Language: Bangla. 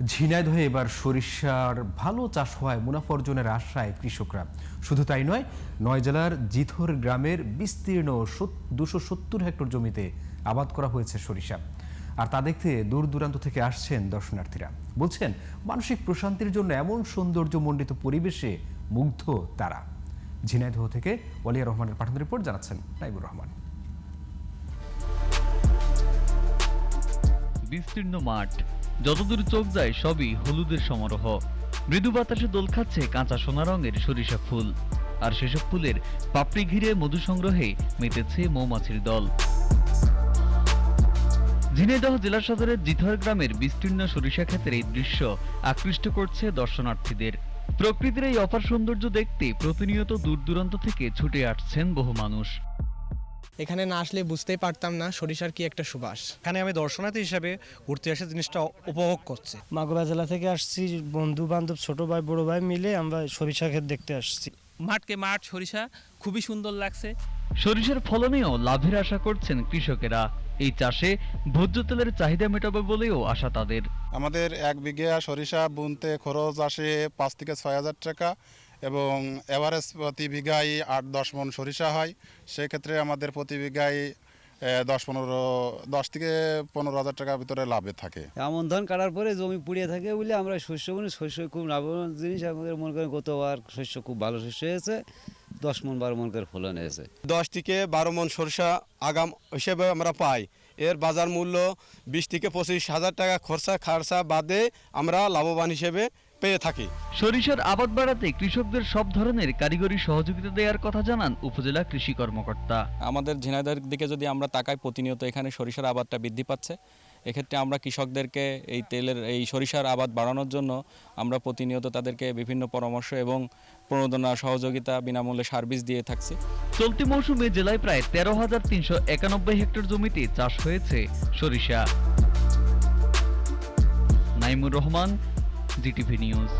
ঝিনাইদহে এবার সরিষার ভালো চাষ হওয়ায় মুনাফা অর্জনের আশায় কৃষকরা। শুধু তাই নয়, ৯ জেলার জিথর গ্রামের বিস্তীর্ণ ২৭০ হেক্টর জমিতে আবাদ করা হয়েছে সরিষা। আর তা দেখতে দূর দূরান্ত থেকে আসছেন দর্শনার্থীরা। বলছেন, মানসিক প্রশান্তির জন্য এমন সৌন্দর্যমণ্ডিত পরিবেশে মুগ্ধ তারা। ঝিনাইদহ থেকে ওয়ালিয়া রহমানের পাঠানো রিপোর্ট জানাচ্ছেন নাইবুর রহমান। বিস্তীর্ণ মাঠ, যতদূর চোখ যায় সবই হলুদের সমারোহ। মৃদু বাতাসে দোল খাচ্ছে কাঁচা সোনা রঙের সরিষা ফুল, আর সেসব ফুলের পাপড়ি ঘিরে মধু সংগ্রহে মেতেছে মৌমাছির দল। ঝিনাইদহ জেলা সদরের জিথর গ্রামের বিস্তীর্ণ সরিষা ক্ষেতের এই দৃশ্য আকৃষ্ট করছে দর্শনার্থীদের। প্রকৃতির এই অপার সৌন্দর্য দেখতে প্রতিনিয়ত দূর দূরান্ত থেকে ছুটে আসছেন বহু মানুষ। এখানে না আসলে বুঝতেই পারতাম না সরিষার কি একটা সুবাস। এখানে আমি দর্শনার্থী হিসেবে ঘুরতে এসে জিনিসটা উপভোগ করছি। মাগুরা জেলা থেকে আসছি, বন্ধু বান্ধব ছোট ভাই বড় ভাই মিলে আমরা সরিষা ক্ষেত দেখতে আসছি। মাঠকে মাঠ সরিষা খুবই সুন্দর লাগছে। সরিষার ফলনেও লাভের আশা করছেন কৃষকেরা। এই চাষে ভোজ্য তেলের চাহিদা মেটাবে বলেও আশা তাদের। আমাদের 1 বিঘা সরিষা বুনতে খরচ আসে 5 থেকে 6 হাজার টাকা এবং এভারেজ প্রতি বিঘায় 8-10 মণ সরিষা হয়। সেক্ষেত্রে আমাদের প্রতি বিঘায় 10 থেকে 15 হাজার টাকার ভিতরে লাভে থাকে। এমন ধান কাটার পরে জমি পুড়িয়ে থাকে বলে আমরা শস্য বুনি। শস্য খুব লাভবান জিনিস। আমাদের মনে করেন গতবার শস্য খুব ভালো শস্য হয়েছে, 10 মণ 12 মণ করে ফলন হয়েছে। 10 থেকে 12 মণ সরিষা আগাম হিসেবে আমরা পাই। এর বাজার মূল্য 20 থেকে 25 হাজার টাকা খরচা বাদে আমরা লাভবান হিসেবে পেয়ে থাকি। সরিষার আবাদ বাড়াতে কৃষকদের সব ধরনের কারিগরি সহযোগিতা দেওয়ার কথা জানান উপজেলা কৃষি কর্মকর্তা। আমাদের ঝিনাইদহের দিকে যদি আমরা তাকাই, প্রতিনিয়ত এখানে সরিষার আবাদটা বৃদ্ধি পাচ্ছে। এক্ষেত্রে আমরা কৃষকদেরকে এই সরিষার আবাদ বাড়ানোর জন্য আমরা প্রতিনিয়ত তাদেরকে বিভিন্ন পরামর্শ এবং প্রণোদনা সহযোগিতা বিনামূল্যে সার্ভিস দিয়ে থাকছি। চলতি মৌসুমে জেলায় প্রায় 13,391 হেক্টর জমিতে চাষ হয়েছে সরিষা। Naimur Rahman, GTV news.